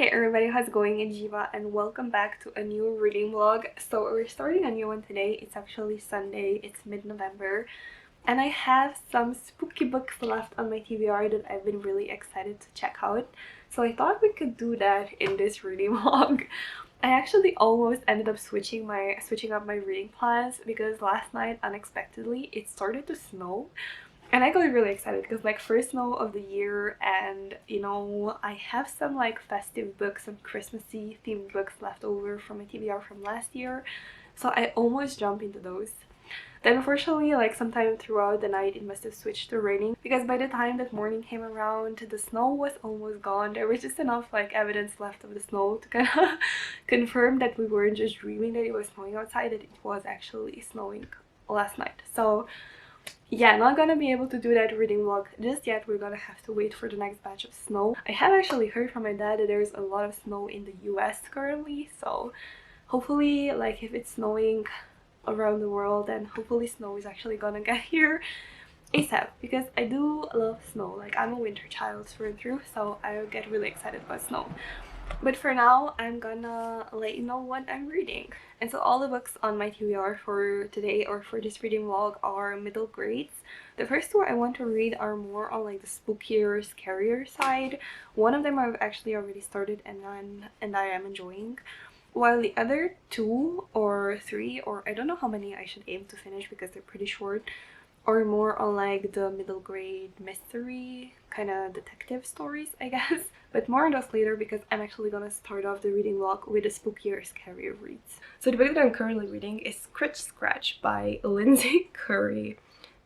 Hey everybody, how's it going? It's Jiva and welcome back to a new reading vlog. So we're starting a new one today. It's actually Sunday, it's mid-November, and I have some spooky books left on my TBR that I've been really excited to check out. So I thought we could do that in this reading vlog. I actually almost ended up switching up my reading plans because last night unexpectedly it started to snow. And I got really excited because like first snow of the year, and you know, I have some like festive books, some Christmassy themed books left over from my TBR from last year. So I almost jumped into those. Then unfortunately, like sometime throughout the night it must have switched to raining because by the time that morning came around the snow was almost gone. There was just enough like evidence left of the snow to kind of confirm that we weren't just dreaming that it was snowing outside, that it was actually snowing last night. So yeah, not gonna be able to do that reading vlog just yet. We're gonna have to wait for the next batch of snow. I have actually heard from my dad that there's a lot of snow in the US currently, so hopefully like if it's snowing around the world, then hopefully snow is actually gonna get here ASAP because I do love snow. Like I'm a winter child through and through, so I get really excited about snow. But for now, I'm gonna let you know what I'm reading. And so all the books on my TBR for today or for this reading vlog are middle grades. The first two I want to read are more on like the spookier, scarier side. One of them I've actually already started and I am enjoying. While the other two or three, or I don't know how many I should aim to finish because they're pretty short, or more on like the middle grade mystery kind of detective stories, I guess. But more on those later because I'm actually gonna start off the reading vlog with the spookier, scarier reads. So the book that I'm currently reading is Scritch Scratch by Lindsay Currie.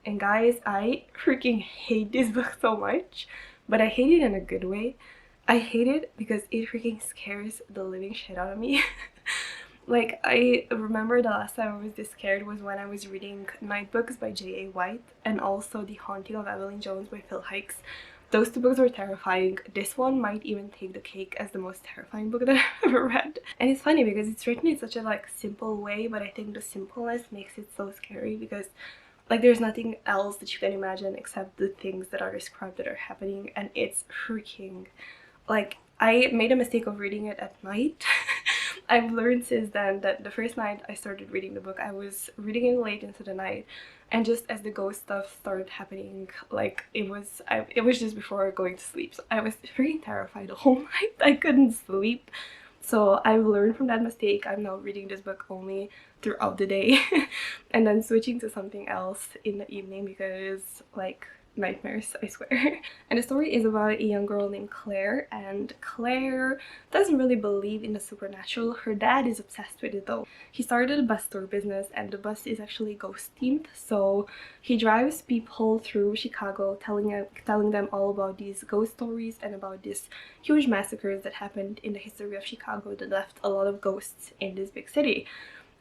And guys, I freaking hate this book so much, but I hate it in a good way. I hate it because it freaking scares the living shit out of me. Like, I remember the last time I was this scared was when I was reading Night Books by J.A. White and also The Haunting of Evelyn Jones by Phil Hikes. Those two books were terrifying. This one might even take the cake as the most terrifying book that I've ever read. And it's funny because it's written in such a like simple way, but I think the simpleness makes it so scary because like there's nothing else that you can imagine except the things that are described that are happening, and it's freaking like I made a mistake of reading it at night. I've learned since then that the first night I started reading the book, I was reading it late into the night, and just as the ghost stuff started happening, like it was just before going to sleep. So I was freaking terrified the whole night. I couldn't sleep. So I've learned from that mistake. I'm now reading this book only throughout the day and then switching to something else in the evening because like nightmares, I swear. And the story is about a young girl named Claire, and Claire doesn't really believe in the supernatural. Her dad is obsessed with it though. He started a bus tour business and the bus is actually ghost themed, so he drives people through Chicago telling them all about these ghost stories and about these huge massacres that happened in the history of Chicago that left a lot of ghosts in this big city.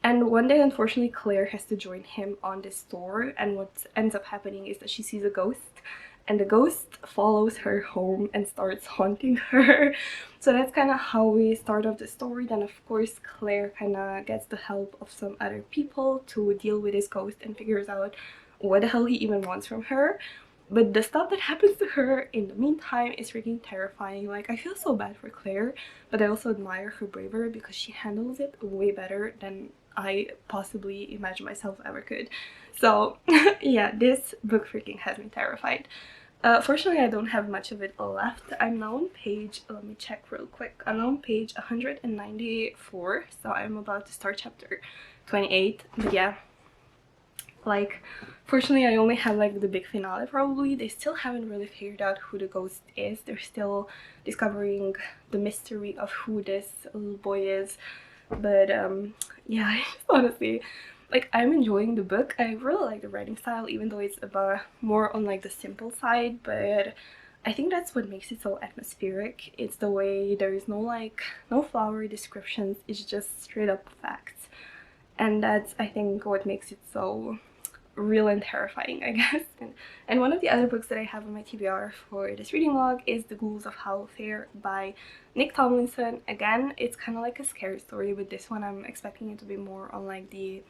And one day, unfortunately, Claire has to join him on this tour, and what ends up happening is that she sees a ghost, and the ghost follows her home and starts haunting her. So that's kind of how we start off the story. Then, of course, Claire kind of gets the help of some other people to deal with this ghost and figures out what the hell he even wants from her. But the stuff that happens to her in the meantime is freaking terrifying. Like, I feel so bad for Claire, but I also admire her bravery because she handles it way better than I possibly imagine myself ever could. So yeah, this book freaking has me terrified. Fortunately, I don't have much of it left. I'm now on page, let me check real quick. I'm now on page 194, so I'm about to start chapter 28. But yeah, like, fortunately I only have like the big finale probably. They still haven't really figured out who the ghost is. They're still discovering the mystery of who this little boy is. But yeah, honestly, like I'm enjoying the book. I really like the writing style, even though it's about more on like the simple side, but I think that's what makes it so atmospheric. It's the way there is no flowery descriptions, it's just straight up facts. And that's, I think, what makes it so real and terrifying, I guess. And one of the other books that I have on my TBR for this reading log is The Ghouls of Howlfair by Nick Tomlinson. Again, it's kind of like a scary story, but this one I'm expecting it to be more on like the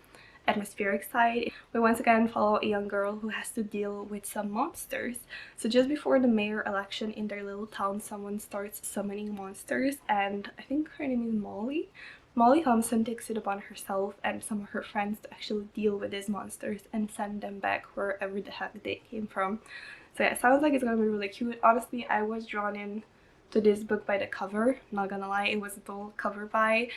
atmospheric side. We once again follow a young girl who has to deal with some monsters. So just before the mayor election in their little town, someone starts summoning monsters, and I think her name is Molly. Molly Thompson takes it upon herself and some of her friends to actually deal with these monsters and send them back wherever the heck they came from. So yeah, it sounds like it's gonna be really cute. Honestly, I was drawn in to this book by the cover, not gonna lie. It was a dull cover buy,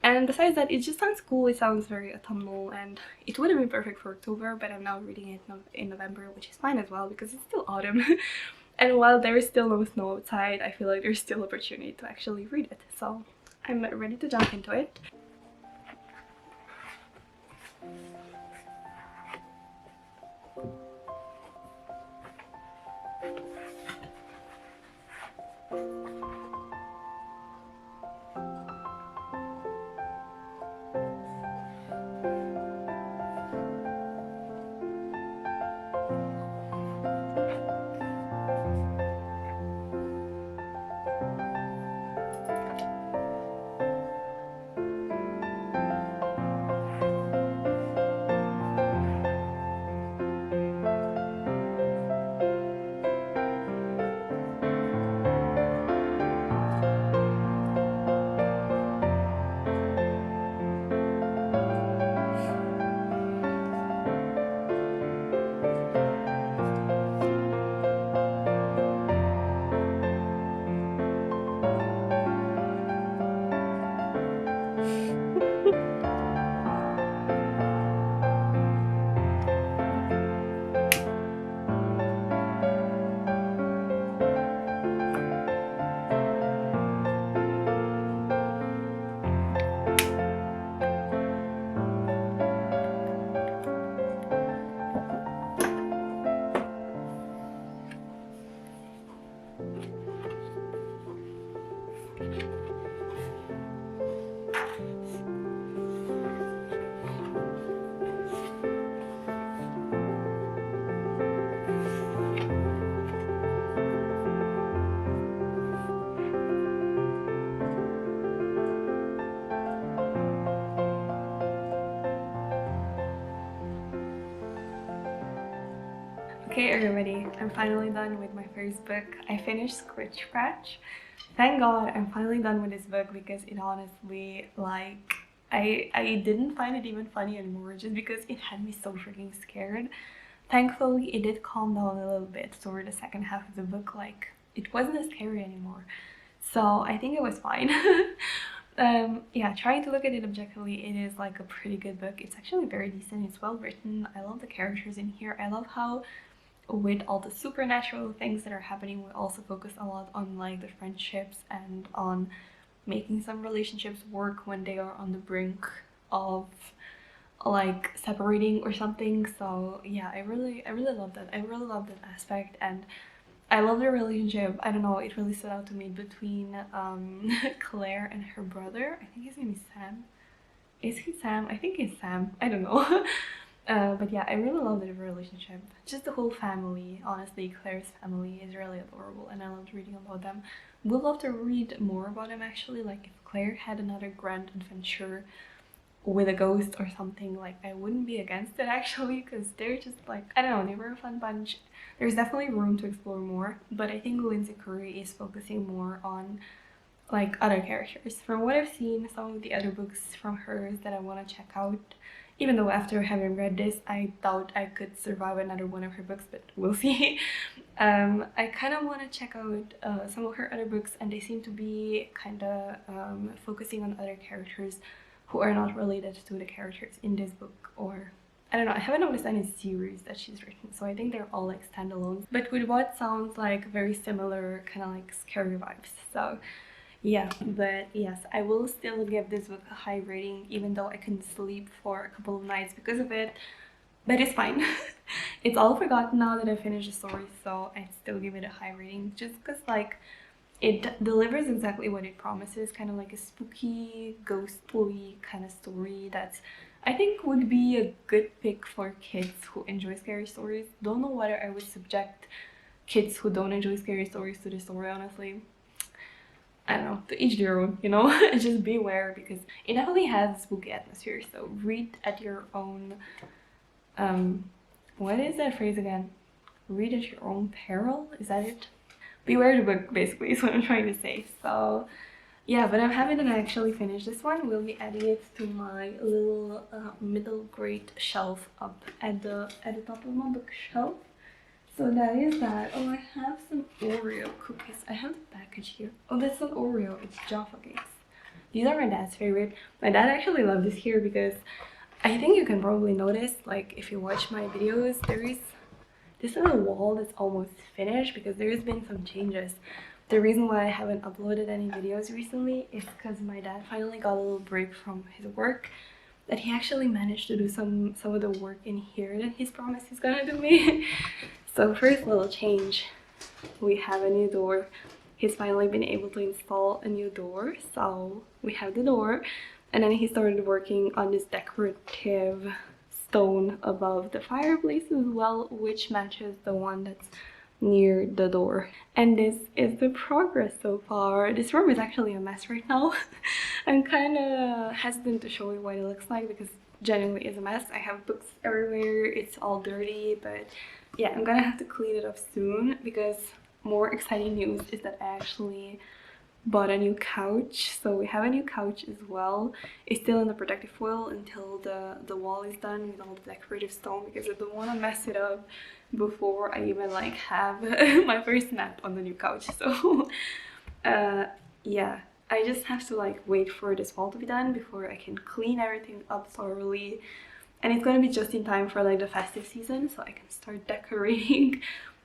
and besides that, it just sounds cool. It sounds very autumnal, and it would have been perfect for October, but I'm now reading it in November, which is fine as well because it's still autumn. And while there is still no snow outside, I feel like there's still opportunity to actually read it, so I'm ready to jump into it. Okay everybody, I'm finally done with my first book. I finished Scritch Scratch. Thank God I'm finally done with this book because it honestly, like, I didn't find it even funny anymore just because it had me so freaking scared. Thankfully it did calm down a little bit toward the second half of the book, like it wasn't as scary anymore. So I think it was fine. Yeah, trying to look at it objectively, it is like a pretty good book. It's actually very decent, it's well written. I love the characters in here. I love how with all the supernatural things that are happening, we also focus a lot on like the friendships and on making some relationships work when they are on the brink of like separating or something. So yeah, I really love that. I really love that aspect, and I love the relationship. I don't know, it really stood out to me between Claire and her brother. I think his name is Sam. Is he Sam? I think he's Sam. I don't know. But yeah, I really love the relationship. Just the whole family. Honestly, Claire's family is really adorable and I loved reading about them. Would love to read more about them actually. Like if Claire had another grand adventure with a ghost or something, like I wouldn't be against it actually, because they're just like, I don't know, they were a fun bunch. There's definitely room to explore more, but I think Lindsay Currie is focusing more on like other characters. From what I've seen, some of the other books from hers that I want to check out, even though after having read this I doubt I could survive another one of her books, but we'll see. I kind of want to check out some of her other books, and they seem to be kind of focusing on other characters who are not related to the characters in this book, or I don't know, I haven't noticed any series that she's written, so I think they're all like standalones, but with what sounds like very similar kind of like scary vibes. So yeah, but yes, I will still give this book a high rating, even though I couldn't sleep for a couple of nights because of it, but it's fine. It's all forgotten now that I finished the story, so I still give it a high rating just because like it delivers exactly what it promises, kind of like a spooky, ghostly kind of story that I think would be a good pick for kids who enjoy scary stories. Don't know whether I would subject kids who don't enjoy scary stories to this story, honestly. I don't know, to each their own, you know. Just beware, because it definitely has a spooky atmosphere, so read at your own, what is that phrase again? Read at your own peril, is that it? Beware the book, basically, is what I'm trying to say. So yeah, but I'm happy that I actually finished this one. We'll be adding it to my little middle grade shelf up at the top of my bookshelf. So that is that. Oh, I have some Oreo cookies. I have the package here. Oh, that's not Oreo, it's Jaffa cakes. These are my dad's favorite. My dad actually loved this here because I think you can probably notice, like, if you watch my videos, there is this little wall that's almost finished because there's been some changes. The reason why I haven't uploaded any videos recently is because my dad finally got a little break from his work, that he actually managed to do some of the work in here that he's promised he's gonna do me. So first little change, we have a new door. He's finally been able to install a new door, so we have the door. And then he started working on this decorative stone above the fireplace as well, which matches the one that's near the door. And this is the progress so far. This room is actually a mess right now. I'm kind of hesitant to show you what it looks like because genuinely it's a mess. I have books everywhere, it's all dirty, but yeah, I'm gonna have to clean it up soon because more exciting news is that I actually bought a new couch. So we have a new couch as well. It's still in the protective foil until the wall is done with all the decorative stone, because I don't want to mess it up before I even like have my first nap on the new couch. So yeah, I just have to like wait for this wall to be done before I can clean everything up thoroughly, and it's gonna be just in time for like the festive season so I can start decorating.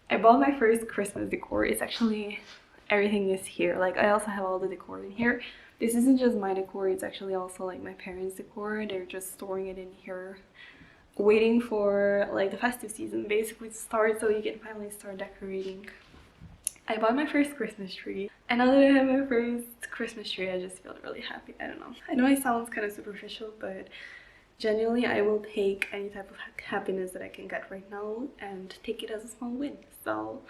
I bought my first Christmas decor. It's actually, everything is here. Like, I also have all the decor in here. This isn't just my decor, it's actually also like my parents' decor. They're just storing it in here, waiting for like the festive season basically to start so you can finally start decorating. I bought my first Christmas tree, and now that I have my first Christmas tree, I just feel really happy. I don't know. I know it sounds kind of superficial, but genuinely, I will take any type of happiness that I can get right now and take it as a small win. So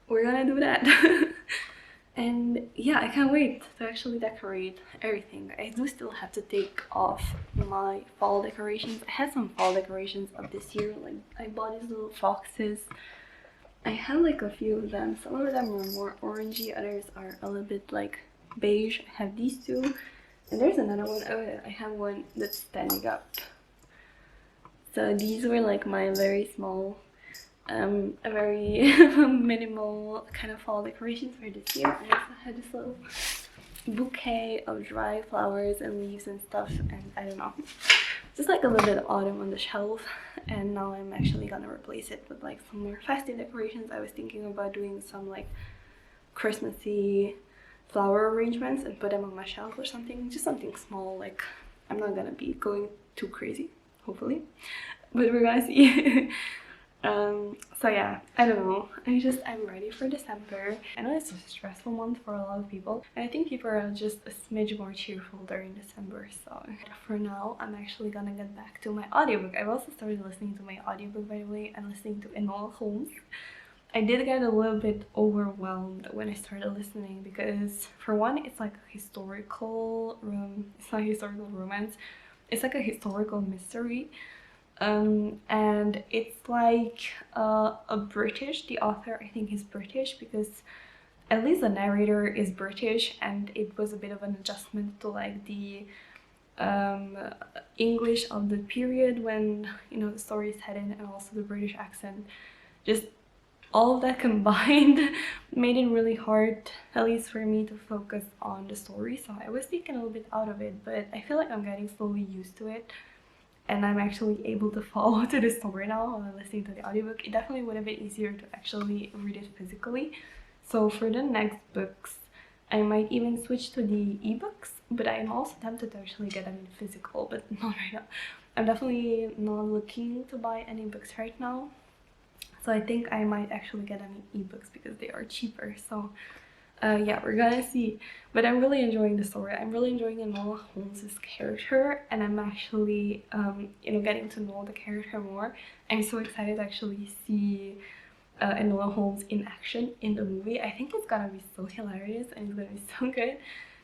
we're gonna do that. And yeah, I can't wait to actually decorate everything. I do still have to take off my fall decorations. I had some fall decorations up this year. Like, I bought these little foxes. I have like a few of them. Some of them are more orangey, others are a little bit like beige. I have these two. And there's another one. Oh yeah, I have one that's standing up. So these were like my very small, a very minimal kind of fall decorations for this year. I also had this little bouquet of dry flowers and leaves and stuff, and I don't know, just like a little bit of autumn on the shelf. And now I'm actually gonna replace it with like some more festive decorations. I was thinking about doing some like Christmassy flower arrangements and put them on my shelf or something, just something small. Like, I'm not gonna be going too crazy, hopefully, but we're gonna see. So yeah, I don't know, I'm ready for December. I know it's a stressful month for a lot of people, and I think people are just a smidge more cheerful during December. So for now, I'm actually gonna get back to my audiobook. I've also started listening to my audiobook, by the way. I'm listening to Enola Holmes. I did get a little bit overwhelmed when I started listening because, for one, it's like a historical it's not a historical romance, it's like a historical mystery. And it's like a British, the author I think is British, because at least the narrator is British, and it was a bit of an adjustment to like the English of the period when, you know, the story is set in, and also the British accent. Just all of that combined made it really hard, at least for me, to focus on the story. So I was taken a little bit out of it, but I feel like I'm getting slowly used to it, and I'm actually able to follow to the story now while I'm listening to the audiobook. It definitely would have been easier to actually read it physically. So for the next books, I might even switch to the ebooks, but I'm also tempted to actually get them in physical, but not right now. I'm definitely not looking to buy any books right now. So I think I might actually get them in ebooks because they are cheaper. So yeah, we're gonna see. But I'm really enjoying the story. I'm really enjoying Enola Holmes' character, and I'm actually you know, getting to know the character more. I'm so excited to actually see Enola Holmes in action in the movie. I think it's gonna be so hilarious and it's gonna be so good.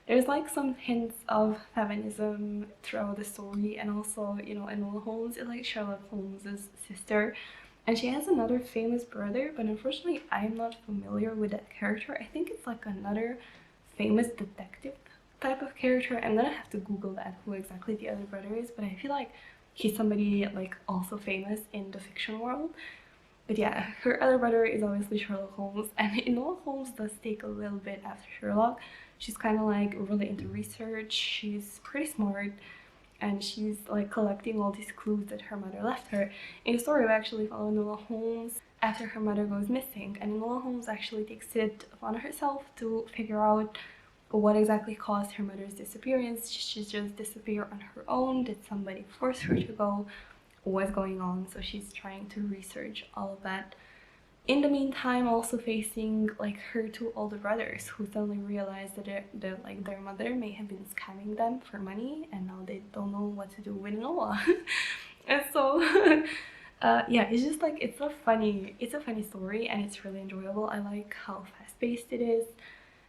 There's like some hints of feminism throughout the story, and also, you know, Enola Holmes is like Sherlock Holmes's sister, and she has another famous brother, but unfortunately I'm not familiar with that character. I think it's like another famous detective type of character. I'm gonna have to Google that, who exactly the other brother is, but I feel like he's somebody like also famous in the fiction world. But yeah, her other brother is obviously Sherlock Holmes, and Enola Holmes does take a little bit after Sherlock. She's kind of like really into research, she's pretty smart, and she's like collecting all these clues that her mother left her. In the story, we actually follow Enola Holmes after her mother goes missing, and Enola Holmes actually takes it upon herself to figure out what exactly caused her mother's disappearance. She just disappeared on her own? Did somebody force her to go? What's going on? So she's trying to research all of that. In the meantime, also facing like her two older brothers who suddenly realize that like their mother may have been scamming them for money, and now they don't know what to do with Noah. And so yeah, it's just like it's a funny story, and it's really enjoyable. I like how fast-paced it is.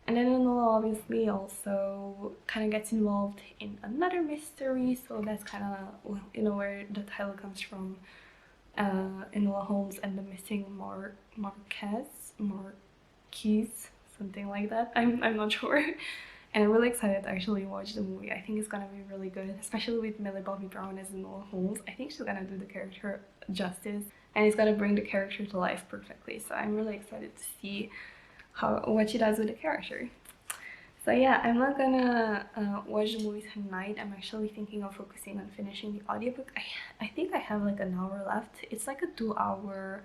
And then Enola obviously also kind of gets involved in another mystery, so that's kind of, you know, where the title comes from. Enola Holmes and the Missing Marquise, something like that. I'm not sure. And I'm really excited to actually watch the movie. I think it's gonna be really good, especially with Millie Bobby Brown as Enola Holmes. I think she's gonna do the character justice, and it's gonna bring the character to life perfectly. So I'm really excited to see what she does with the character. So yeah, I'm not gonna watch the movie tonight. I'm actually thinking of focusing on finishing the audiobook. I think I have like an hour left. It's like a 2-hour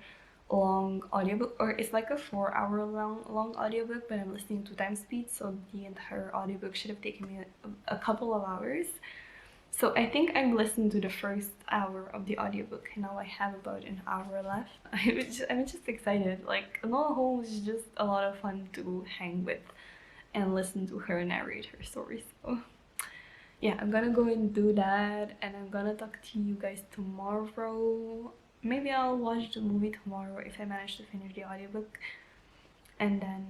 long audiobook, or it's like a 4-hour long audiobook, but I'm listening 2 times speed, so the entire audiobook should have taken me a couple of hours. So I think I've listened to the first hour of the audiobook, and now I have about an hour left. I'm just excited. Like, Enola Holmes is just a lot of fun to hang with and listen to her narrate her story. So yeah, I'm gonna go and do that, and I'm gonna talk to you guys tomorrow. Maybe I'll watch the movie tomorrow if I manage to finish the audiobook, and then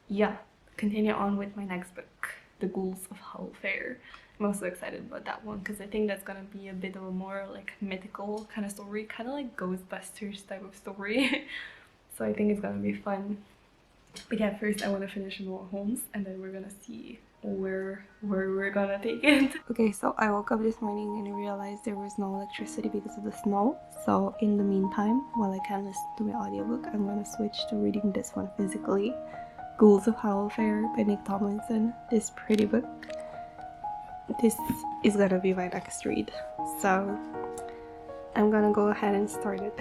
yeah, continue on with my next book, The Ghouls of Howlfair. I'm also excited about that one because I think that's gonna be a bit of a more like mythical kind of story, kind of like Ghostbusters type of story. So I think it's gonna be fun. But yeah, first I want to finish Enola Holmes, and then we're gonna see where we're gonna take it. Okay, so I woke up this morning and realized there was no electricity because of the snow. So in the meantime, while I can listen to my audiobook, I'm gonna switch to reading this one physically. Ghouls of Howlfair by Tomlinson. This pretty book. This is gonna be my next read. So I'm gonna go ahead and start it.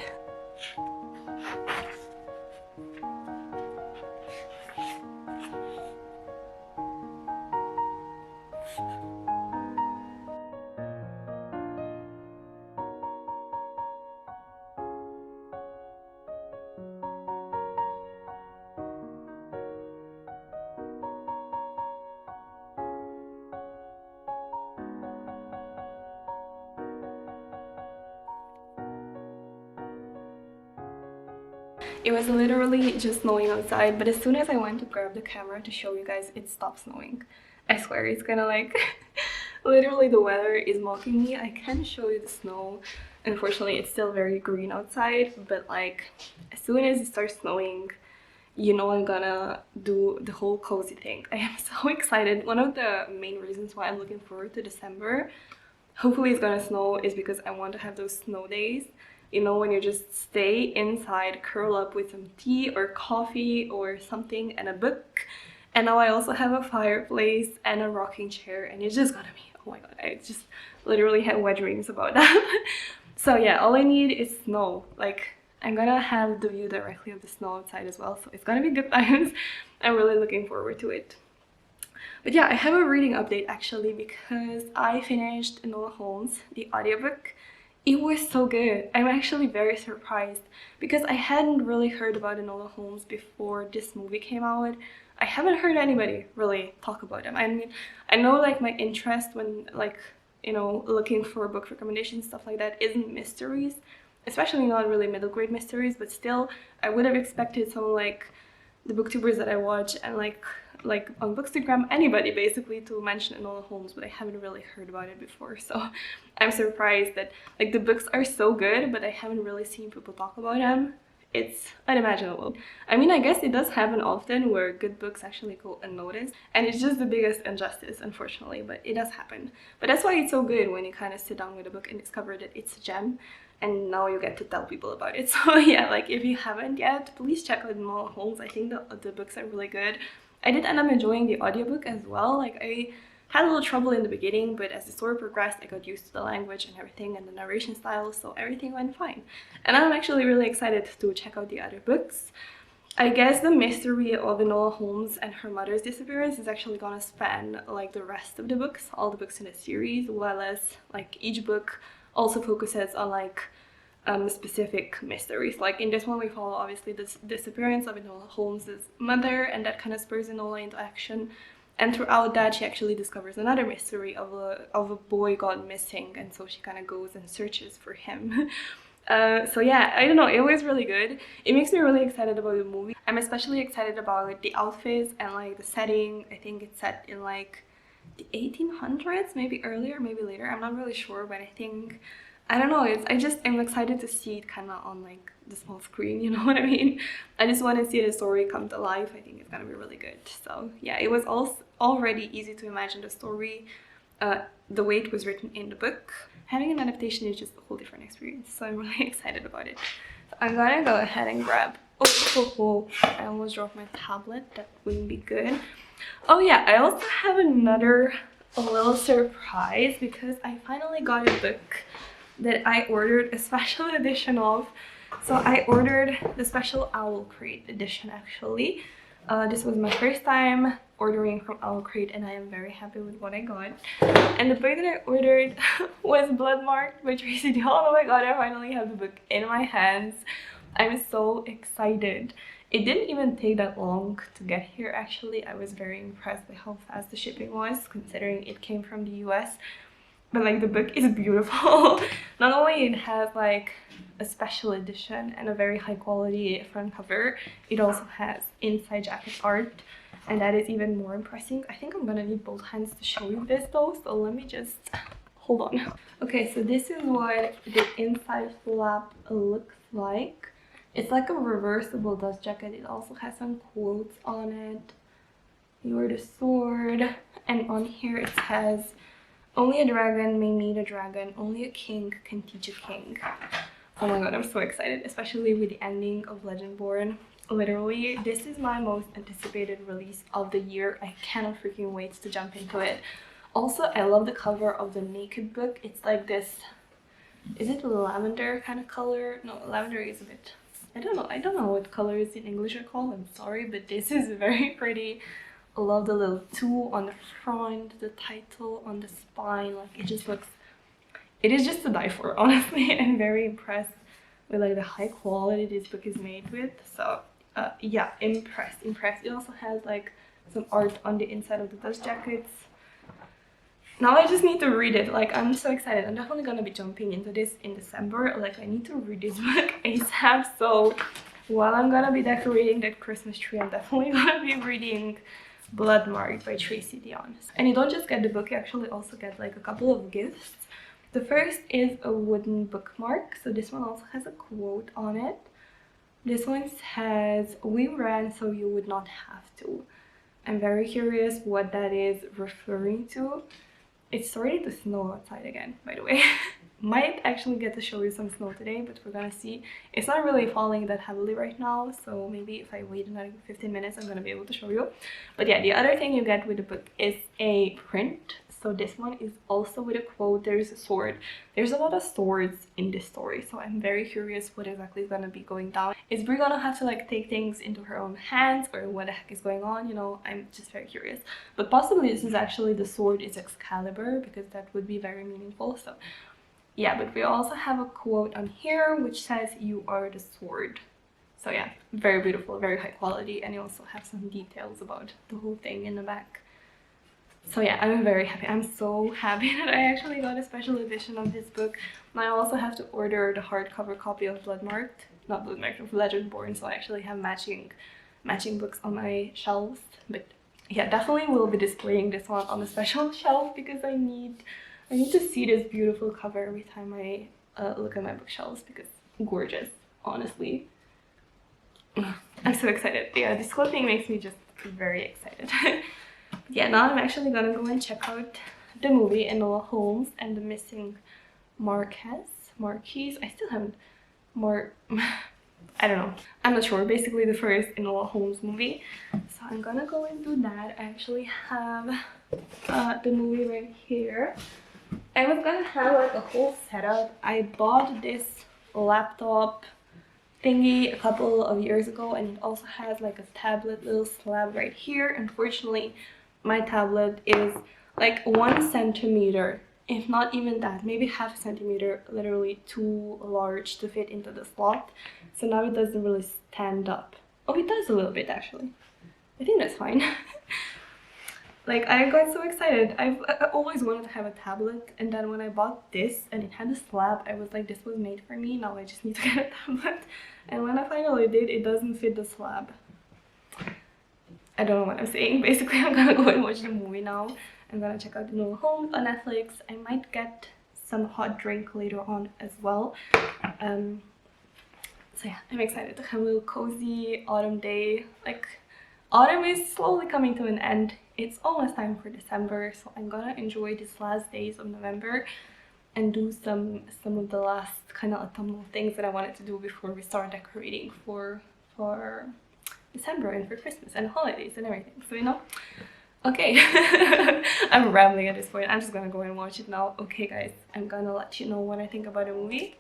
It was literally just snowing outside, but as soon as I went to grab the camera to show you guys, it stopped snowing. I swear, it's kind of like literally the weather is mocking me. I can show you the snow. Unfortunately, it's still very green outside, but like as soon as it starts snowing, you know I'm gonna do the whole cozy thing. I am so excited. One of the main reasons why I'm looking forward to December, hopefully it's gonna snow, is because I want to have those snow days. You know, when you just stay inside, curl up with some tea or coffee or something and a book. And now I also have a fireplace and a rocking chair, and it's just gonna be, oh my god, I just literally had wet dreams about that. So yeah, all I need is snow. Like, I'm gonna have the view directly of the snow outside as well, so it's gonna be good times. I'm really looking forward to it. But yeah, I have a reading update actually, because I finished Enola Holmes, the audiobook. It was so good. I'm actually very surprised because I hadn't really heard about Enola Holmes before this movie came out. I haven't heard anybody really talk about them. I mean, I know like my interest when like, you know, looking for book recommendations, stuff like that, isn't mysteries. especially not really middle grade mysteries, but still I would have expected someone like the booktubers that I watch and like on Bookstagram, anybody basically, to mention Enola Holmes, but I haven't really heard about it before, so I'm surprised that like the books are so good, but I haven't really seen people talk about them. It's unimaginable. I mean, I guess it does happen often where good books actually go unnoticed, and it's just the biggest injustice, unfortunately, but it does happen. But that's why it's so good when you kind of sit down with a book and discover that it's a gem, and now you get to tell people about it. So yeah, like if you haven't yet, please check out Enola Holmes. I think the books are really good. I did end up enjoying the audiobook as well. Like I had a little trouble in the beginning, but as the story progressed, I got used to the language and everything and the narration style, so everything went fine. And I'm actually really excited to check out the other books. I guess the mystery of Enola Holmes and her mother's disappearance is actually gonna span like the rest of the books, all the books in the series, well as like each book also focuses on like specific mysteries. Like in this one we follow obviously the disappearance of Enola Holmes's mother, and that kind of spurs Enola into action. And throughout that, she actually discovers another mystery of a boy gone missing, and so she kind of goes and searches for him. So yeah, I don't know, it was really good. It makes me really excited about the movie. I'm especially excited about the outfits and like the setting. I think it's set in like the 1800s, maybe earlier, maybe later. I'm not really sure, but I think, I don't know, I'm excited to see it kind of on like the small screen, you know what I mean? I just want to see the story come to life. I think it's gonna be really good. So yeah, it was already easy to imagine the story, the way it was written in the book. Having an adaptation is just a whole different experience, so I'm really excited about it. So I'm gonna go ahead and grab, I almost dropped my tablet, that wouldn't be good. Oh yeah, I also have another little surprise because I finally got a book that I ordered a special edition of. So I ordered the special Owl Crate edition actually. This was my first time ordering from Owl Crate, and I am very happy with what I got. And the book that I ordered was Bloodmarked by Tracy. Oh my god, I finally have the book in my hands. I'm so excited. It didn't even take that long to get here actually. I was very impressed by how fast the shipping was, considering it came from the US. But like the book is beautiful. Not only it has like a special edition and a very high quality front cover, it also has inside jacket art, and that is even more impressive. I think I'm gonna need both hands to show you this though, so let me just hold on. Okay, so this is what the inside flap looks like. It's like a reversible dust jacket. It also has some quotes on it. You are the sword, and on here it says, only a dragon may meet a dragon, only a king can teach a king. Oh my god, I'm so excited, especially with the ending of Legendborn. Literally, this is my most anticipated release of the year. I cannot freaking wait to jump into it. Also, I love the cover of the naked book. It's like this, is it lavender kind of color? No, lavender is a bit, I don't know what colors in English are called, I'm sorry, but this is very pretty. I love the little tool on the front, the title on the spine. Like it just looks, it is just to die for, honestly. I'm very impressed with like the high quality this book is made with. So yeah, impressed. It also has like some art on the inside of the dust jackets. Now I just need to read it. Like I'm so excited. I'm definitely gonna be jumping into this in December. Like I need to read this book ASAP. So while I'm gonna be decorating that Christmas tree, I'm definitely gonna be reading Bloodmarked by Tracy Deonn. And you don't just get the book, you actually also get like a couple of gifts. The first is a wooden bookmark. So this one also has a quote on it. This one says, "We ran so you would not have to." I'm very curious what that is referring to. It's starting to snow outside again, by the way. Might actually get to show you some snow today, but we're gonna see. It's not really falling that heavily right now, so maybe if I wait another 15 minutes, I'm gonna be able to show you. But yeah, the other thing you get with the book is a print. So this one is also with a quote. There's a sword. There's a lot of swords in this story, so I'm very curious what exactly is gonna be going down. Is Brie gonna have to like take things into her own hands, or what the heck is going on? You know, I'm just very curious. But possibly this is actually the sword is Excalibur, because that would be very meaningful. So yeah, but we also have a quote on here which says, "You are the sword." So yeah, very beautiful, very high quality, and you also have some details about the whole thing in the back. So yeah, I'm very happy. I'm so happy that I actually got a special edition of this book. And I also have to order the hardcover copy of Bloodmarked. Not Bloodmarked, of Legendborn, so I actually have matching books on my shelves. But yeah, definitely will be displaying this one on a special shelf because I need to see this beautiful cover every time I look at my bookshelves, because gorgeous, honestly. I'm so excited. Yeah, this whole thing makes me just very excited. Yeah, now I'm actually gonna go and check out the movie Enola Holmes and the Missing Marquise. I still haven't I don't know. I'm not sure. Basically the first Enola Holmes movie. So I'm gonna go and do that. I actually have the movie right here. I was gonna have like a whole setup. I bought this laptop thingy a couple of years ago, and it also has like a tablet little slab right here. Unfortunately, my tablet is like 1 centimeter, if not even that, maybe half a centimeter, literally too large to fit into the slot. So now it doesn't really stand up. Oh, it does a little bit actually. I think that's fine. Like, I got so excited. I always wanted to have a tablet, and then when I bought this and it had a slab, I was like, this was made for me, now I just need to get a tablet. And when I finally did, it doesn't fit the slab. I don't know what I'm saying. Basically, I'm gonna go and watch the movie now. I'm gonna check out Enola Holmes on Netflix. I might get some hot drink later on as well. So yeah, I'm excited to have a little cozy autumn day. Like, autumn is slowly coming to an end. It's almost time for December, so I'm gonna enjoy these last days of November and do some of the last kind of autumnal things that I wanted to do before we start decorating for December and for Christmas and holidays and everything. So, you know, okay. I'm rambling at this point. I'm just gonna go and watch it now. Okay guys, I'm gonna let you know what I think about the movie.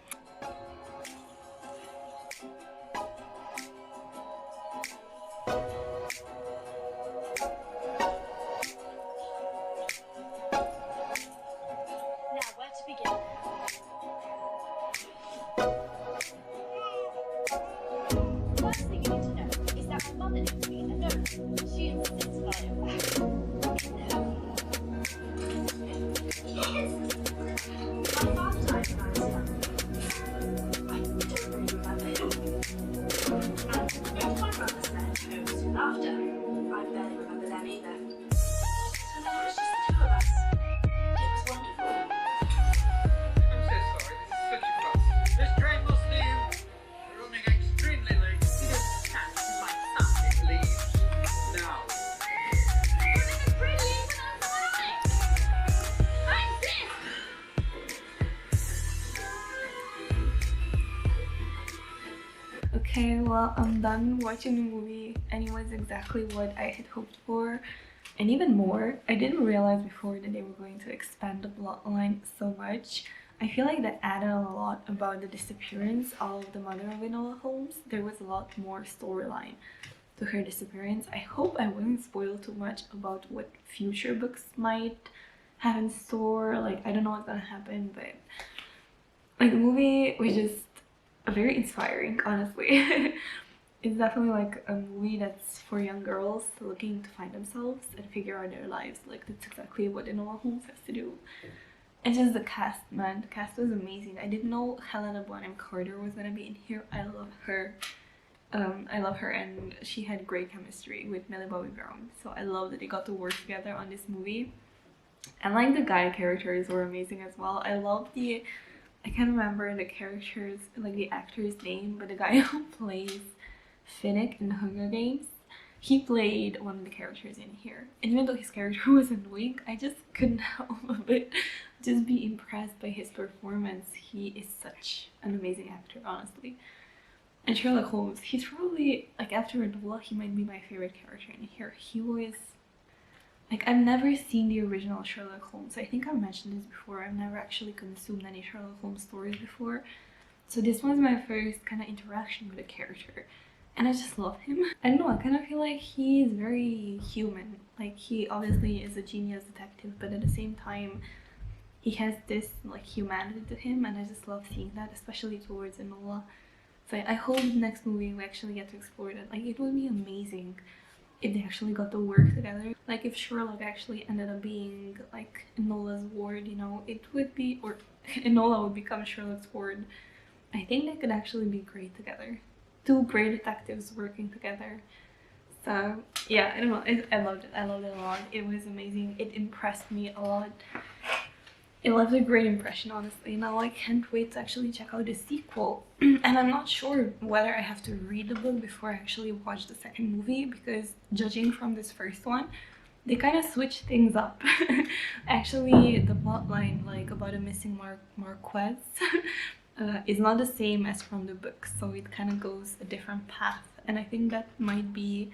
Okay, well, I'm done watching the movie, and it was exactly what I had hoped for, and even more. I didn't realize before that they were going to expand the plotline so much. I feel like that added a lot about the disappearance of the mother of Enola Holmes. There was a lot more storyline to her disappearance. I hope I wouldn't spoil too much about what future books might have in store. Like, I don't know what's gonna happen, but like, the movie was just very inspiring, honestly. It's definitely like a movie that's for young girls looking to find themselves and figure out their lives. Like, that's exactly what Enola Holmes has to do. And just the cast, man, the cast was amazing. I didn't know Helena Bonham Carter was gonna be in here. I love her. I love her, and she had great chemistry with Millie Bobby Brown. So I love that they got to work together on this movie. And like, the guy characters were amazing as well. I love I can't remember the characters, like the actor's name, but the guy who plays Finnick in the Hunger Games, he played one of the characters in here. And even though his character was annoying, I just couldn't help but just be impressed by his performance. He is such an amazing actor, honestly. And Sherlock Holmes, he's probably, like, after Enola, he might be my favorite character in here. He was, like, I've never seen the original Sherlock Holmes. I think I mentioned this before. I've never actually consumed any Sherlock Holmes stories before. So this was my first kind of interaction with a character. And I just love him. I don't know, I kind of feel like he is very human. Like, he obviously is a genius detective, but at the same time, he has this, like, humanity to him. And I just love seeing that, especially towards Enola. So I hope the next movie we actually get to explore that. Like, it would be amazing if they actually got to work together. Like if Sherlock actually ended up being like Enola's ward, you know, it would be, or Enola would become Sherlock's ward. I think they could actually be great together. Two great detectives working together. So yeah, I don't know, I loved it. I loved it a lot. It was amazing. It impressed me a lot. It left a great impression, honestly. Now I can't wait to actually check out the sequel. And I'm not sure whether I have to read the book before I actually watch the second movie, because judging from this first one, they kind of switch things up. Actually, the plotline, like about a missing Marquez, is not the same as from the book, so it kind of goes a different path. And I think that might be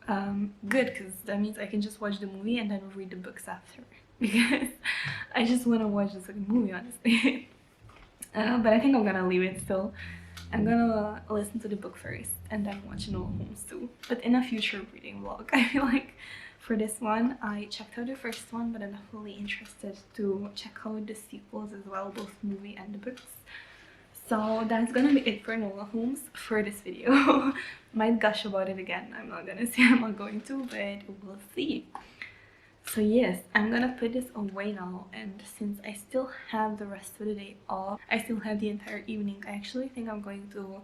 good, because that means I can just watch the movie and then read the books after. Because I just want to watch the second movie, honestly. But I think I'm gonna leave it still. I'm gonna listen to the book first and then watch Enola Holmes too, but in a future reading vlog. I feel like for this one I checked out the first one, but I'm definitely interested to check out the sequels as well, both movie and the books. So that's gonna be it for Enola Holmes for this video. Might gush about it again, I'm not gonna say I'm not going to, but we'll see. So yes, I'm gonna put this away now, and since I still have the rest of the day off, I still have the entire evening, I actually think I'm going to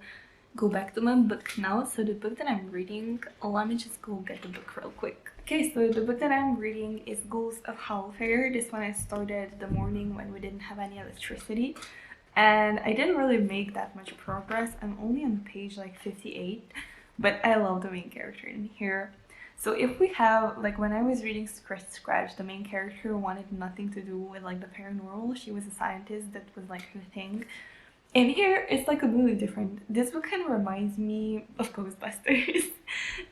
go back to my book now. So the book that I'm reading, let me just go get the book real quick. Okay, so the book that I'm reading is Ghouls of Howlfair. This one I started the morning when we didn't have any electricity, and I didn't really make that much progress. I'm only on page like 58, but I love the main character in here. So if we have, like when I was reading Scritch Scratch, the main character wanted nothing to do with like the paranormal. She was a scientist, that was like her thing. And here it's like completely different. This book kind of reminds me of Ghostbusters.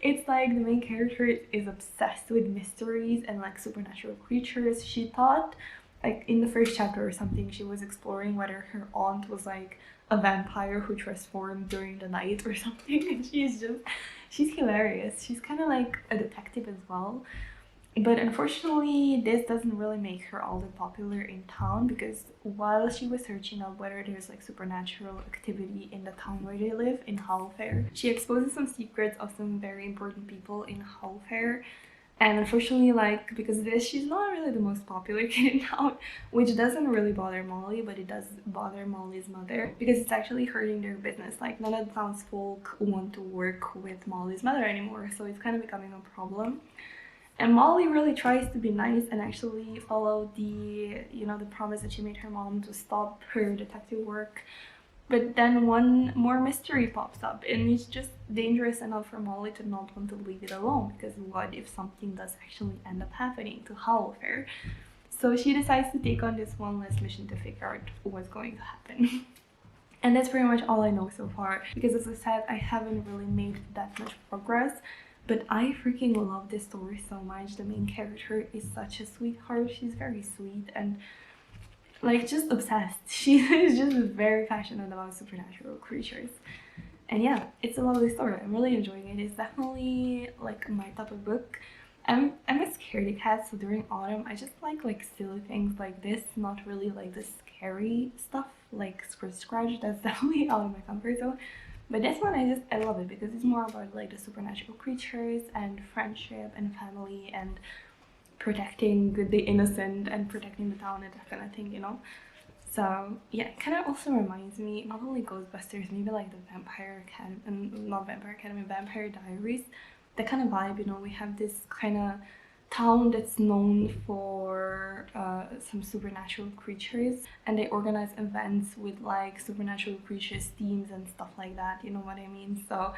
It's like the main character is obsessed with mysteries and like supernatural creatures. She thought, like in the first chapter or something, she was exploring whether her aunt was like a vampire who transformed during the night or something, and she's hilarious. She's kind of like a detective as well, but unfortunately this doesn't really make her all that popular in town, because while she was searching up whether there's like supernatural activity in the town where they live, in Howlfair, she exposes some secrets of some very important people in Howlfair. And unfortunately, like, because of this, she's not really the most popular kid in town, which doesn't really bother Molly, but it does bother Molly's mother, because it's actually hurting their business. Like, none of the townsfolk want to work with Molly's mother anymore, so it's kind of becoming a problem. And Molly really tries to be nice and actually follow the, you know, the promise that she made her mom to stop her detective work. But then one more mystery pops up, and it's just dangerous enough for Molly to not want to leave it alone, because what if something does actually end up happening to Howlfair? So she decides to take on this one last mission to figure out what's going to happen. And that's pretty much all I know so far, because as I said, I haven't really made that much progress. But I freaking love this story so much. The main character is such a sweetheart. She's very sweet and like just obsessed. She is just very passionate about supernatural creatures. And yeah, it's a lovely story. I'm really enjoying it. It's definitely like my type of book. I'm a scaredy cat, so during autumn I just like silly things like this, not really like the scary stuff like Scritch Scratch. That's definitely out of my comfort zone. But this one I love it, because it's more about like the supernatural creatures and friendship and family and protecting the innocent and protecting the town and that kind of thing, you know. So yeah, it kind of also reminds me not only Ghostbusters, maybe like the Vampire Academy, not Vampire Academy, Vampire Diaries, that kind of vibe, you know. We have this kind of town that's known for some supernatural creatures, and they organize events with like supernatural creatures themes and stuff like that, you know what I mean. So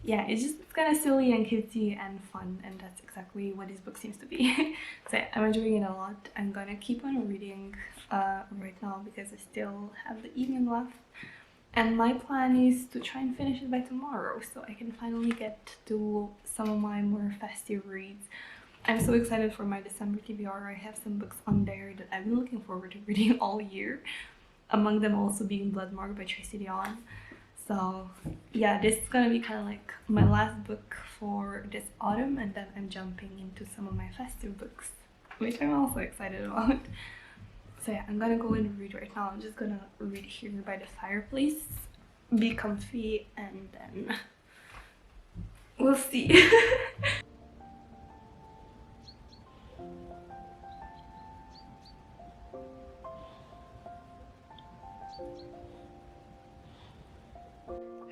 yeah, it's kind of silly and cutesy and fun, and that's exactly what this book seems to be. So yeah, I'm enjoying it a lot. I'm gonna keep on reading right now because I still have the evening left, and my plan is to try and finish it by tomorrow so I can finally get to some of my more festive reads. I'm so excited for my December TBR. I have some books on there that I've been looking forward to reading all year, among them also being Bloodmarked by Tracy Deonn. So yeah, this is gonna be kind of like my last book for this autumn, and then I'm jumping into some of my festive books, which I'm also excited about. So yeah, I'm gonna go and read right now. I'm just gonna read here by the fireplace, be comfy, and then we'll see.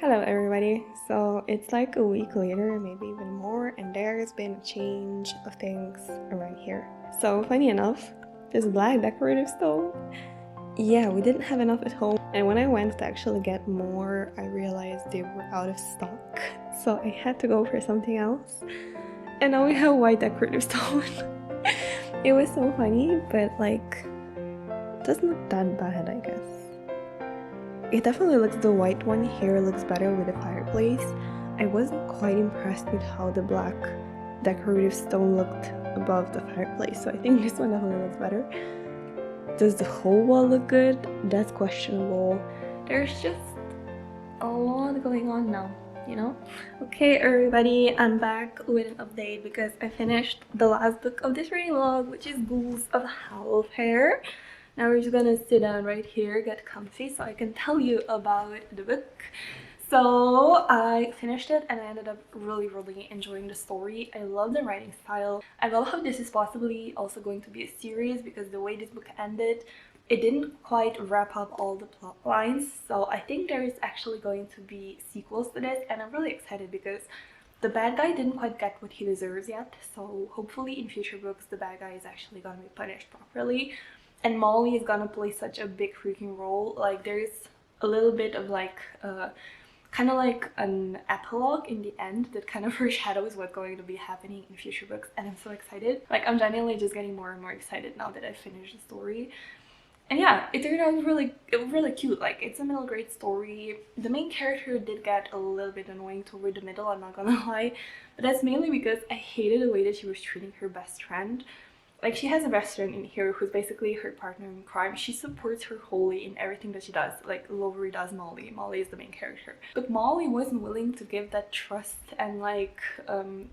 Hello everybody, so it's like a week later, maybe even more, and there's been a change of things around here. So funny enough, this black decorative stone, yeah, we didn't have enough at home, and when I went to actually get more, I realized they were out of stock, so I had to go for something else, and now we have white decorative stone. It was so funny, but like, it doesn't look that bad, I guess. It definitely looks, the white one here looks better with the fireplace. I wasn't quite impressed with how the black decorative stone looked above the fireplace, so I think this one definitely looks better. Does the whole wall look good? That's questionable. There's just a lot going on now, you know? Okay everybody, I'm back with an update because I finished the last book of this reading log, which is Ghouls of Howlfair. Now we're just gonna sit down right here, get comfy, so I can tell you about the book. So I finished it and I ended up really enjoying the story. I love the writing style. I love how this is possibly also going to be a series because the way this book ended, it didn't quite wrap up all the plot lines. So I think there is actually going to be sequels to this, and I'm really excited because the bad guy didn't quite get what he deserves yet. So hopefully in future books the bad guy is actually gonna be punished properly. And Molly is gonna play such a big freaking role. Like there's a little bit of like kind of like an epilogue in the end that kind of foreshadows what's going to be happening in future books, and I'm so excited. Like I'm genuinely just getting more and more excited now that I finished the story. And yeah, it turned out really cute. Like it's a middle grade story. The main character did get a little bit annoying toward the middle, I'm not gonna lie, but that's mainly because I hated the way that she was treating her best friend. Like she has a best friend in here who's basically her partner in crime. She supports her wholly in everything that she does, like Lowry does Molly. Molly is the main character. But Molly wasn't willing to give that trust and like,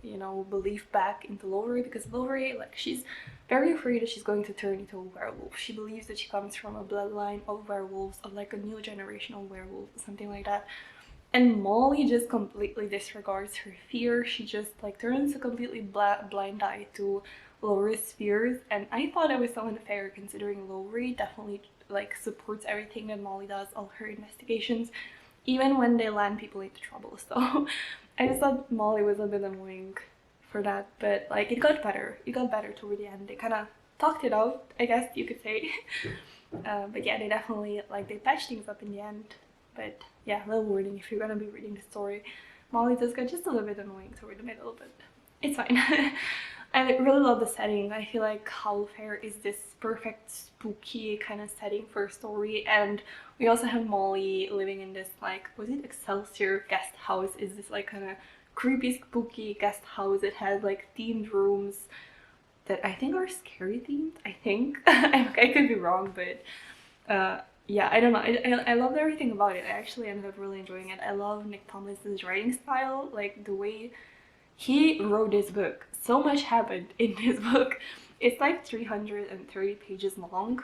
you know, belief back into Lowry because Lowry, like she's very afraid that she's going to turn into a werewolf. She believes that she comes from a bloodline of werewolves, of like a new generation of werewolves, something like that. And Molly just completely disregards her fear. She just like turns a completely blind eye to Lowry's fears, and I thought it was so unfair considering Lowry definitely like supports everything that Molly does, all her investigations, even when they land people into trouble. So I just thought Molly was a bit annoying for that, but like it got better. It got better toward the end. They kind of talked it out, I guess you could say. But yeah, they definitely like they patched things up in the end. But yeah, a little warning if you're gonna be reading the story. Molly does get just a little bit annoying toward the middle, but it's fine. I really love the setting. I feel like Howlfair is this perfect spooky kind of setting for a story, and we also have Molly living in this like, was it Excelsior guest house? Is this like kind of creepy spooky guest house? It has like themed rooms that I think are scary themed, I think. I could be wrong, but yeah, I don't know. I loved everything about it. I actually ended up really enjoying it. I love Nick Tomlinson's writing style, like the way he wrote this book. So much happened in this book. It's like 330 pages long,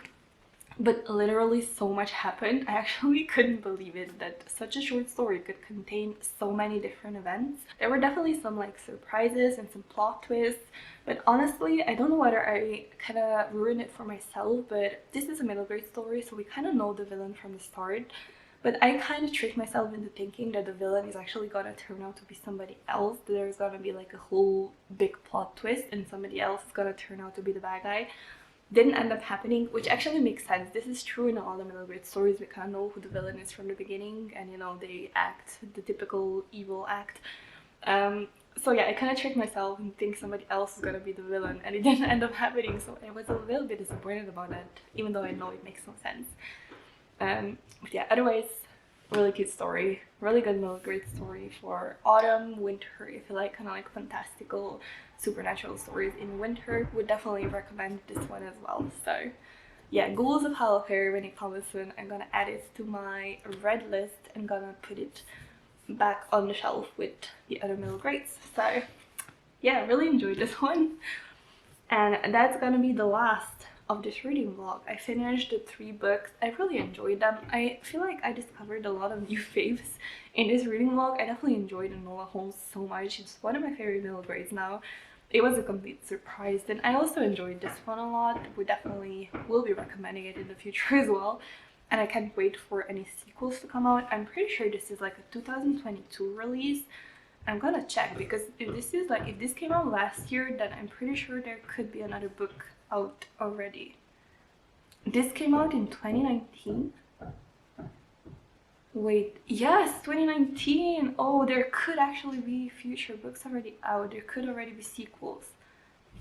but literally so much happened. I actually couldn't believe it that such a short story could contain so many different events. There were definitely some like surprises and some plot twists, but honestly I don't know whether I kind of ruined it for myself, but this is a middle grade story, so we kind of know the villain from the start. But I kind of tricked myself into thinking that the villain is actually gonna turn out to be somebody else. There's gonna be like a whole big plot twist and somebody else is gonna turn out to be the bad guy. Didn't end up happening, which actually makes sense. This is true in all the middle grade stories. We kind of know who the villain is from the beginning, and you know, they act the typical evil act. So yeah, I kind of tricked myself and think somebody else is gonna be the villain, and it didn't end up happening, so I was a little bit disappointed about that, even though I know it makes no sense. But yeah, otherwise, really cute story. Really good middle grade story for autumn, winter. If you like kind of like fantastical, supernatural stories in winter, would definitely recommend this one as well. So yeah, Ghouls of Howlfair by Nick Tomlinson. I'm gonna add it to my read list and gonna put it back on the shelf with the other middle grades. So yeah, really enjoyed this one. And that's gonna be the last of this reading vlog. I finished the 3 books. I really enjoyed them. I feel like I discovered a lot of new faves in this reading vlog. I definitely enjoyed Enola Holmes so much. It's one of my favorite middle grades now. It was a complete surprise, and I also enjoyed this one a lot. We definitely will be recommending it in the future as well. and I can't wait for any sequels to come out. I'm pretty sure this is like a 2022 release. I'm gonna check, because if this came out last year, then I'm pretty sure there could be another book out already. This came out in 2019. Wait, yes, 2019. Oh, there could actually be future books already out. There could already be sequels.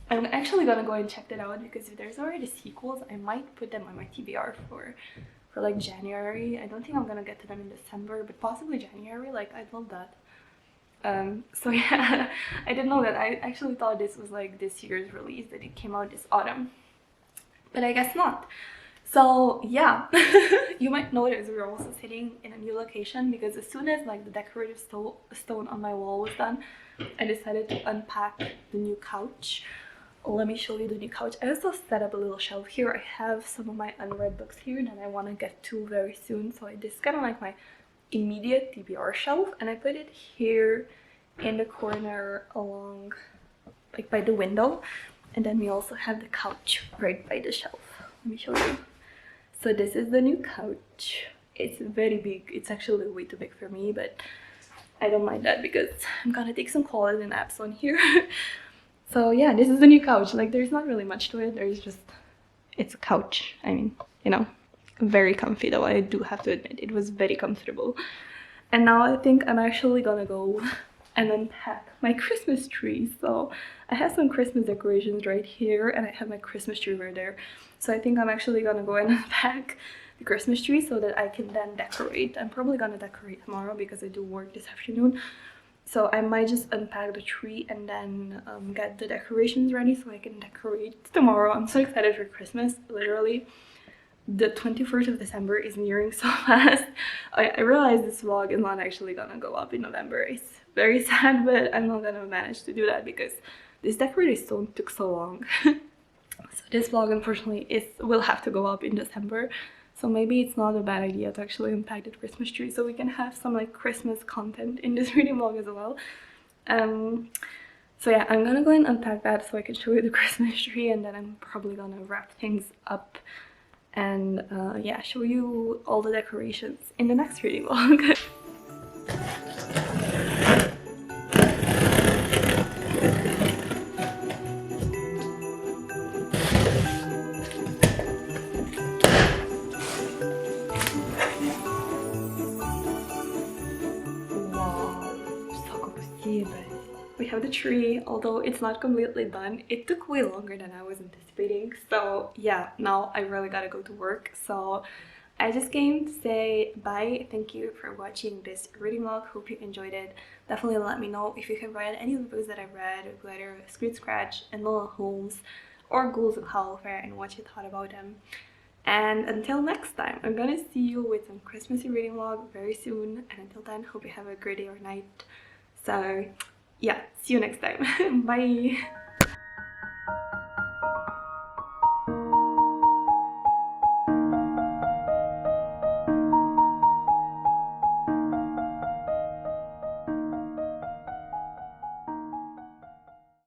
I'm actually gonna go and check that out, because if there's already sequels, I might put them on my TBR for like January. I don't think I'm gonna get to them in December, but possibly January. Like, I'd love that. So yeah, I didn't know that. I actually thought this was like this year's release, that it came out this autumn, but I guess not. So yeah, you might notice we're also sitting in a new location, because as soon as like the decorative stone on my wall was done, I decided to unpack the new couch. Let me show you the new couch. I also set up a little shelf here. I have some of my unread books here that I want to get to very soon, so this is kind of like my immediate TBR shelf, and I put it here in the corner along, like, by the window. And then we also have the couch right by the shelf. Let me show you. So this is the new couch. It's very big. It's actually way too big for me, but I don't mind that, because I'm gonna take some quality naps on here. So yeah, this is the new couch. Like, there's not really much to it. There's just, it's a couch. I mean, you know, very comfy though. I do have to admit, it was very comfortable. And now I think I'm actually gonna go and unpack my Christmas tree. So I have some Christmas decorations right here, and I have my Christmas tree right there. So I think I'm actually gonna go and unpack the Christmas tree so that I can then decorate. I'm probably gonna decorate tomorrow, because I do work this afternoon. So I might just unpack the tree and then get the decorations ready so I can decorate tomorrow. I'm so excited for Christmas. Literally, the 21st of December is nearing so fast. I realize this vlog is not actually gonna go up in November. It's very sad, but I'm not gonna manage to do that, because this decorative stone took so long. So this vlog, unfortunately, will have to go up in December. So maybe it's not a bad idea to actually unpack the Christmas tree, so we can have some like Christmas content in this reading vlog as well. So yeah, I'm gonna go and unpack that so I can show you the Christmas tree, and then I'm probably gonna wrap things up and yeah, show you all the decorations in the next reading vlog. We have the tree, although it's not completely done. It took way longer than I was anticipating. So yeah, now I really gotta go to work. So I just came to say bye. Thank you for watching this reading vlog. Hope you enjoyed it. Definitely let me know if you have read any of the books that I read, whether Scritch Scratch, Enola, Holmes, or Ghouls of Howlfair, and what you thought about them. And until next time, I'm gonna see you with some Christmassy reading vlog very soon. And until then, hope you have a great day or night. So yeah, see you next time. Bye.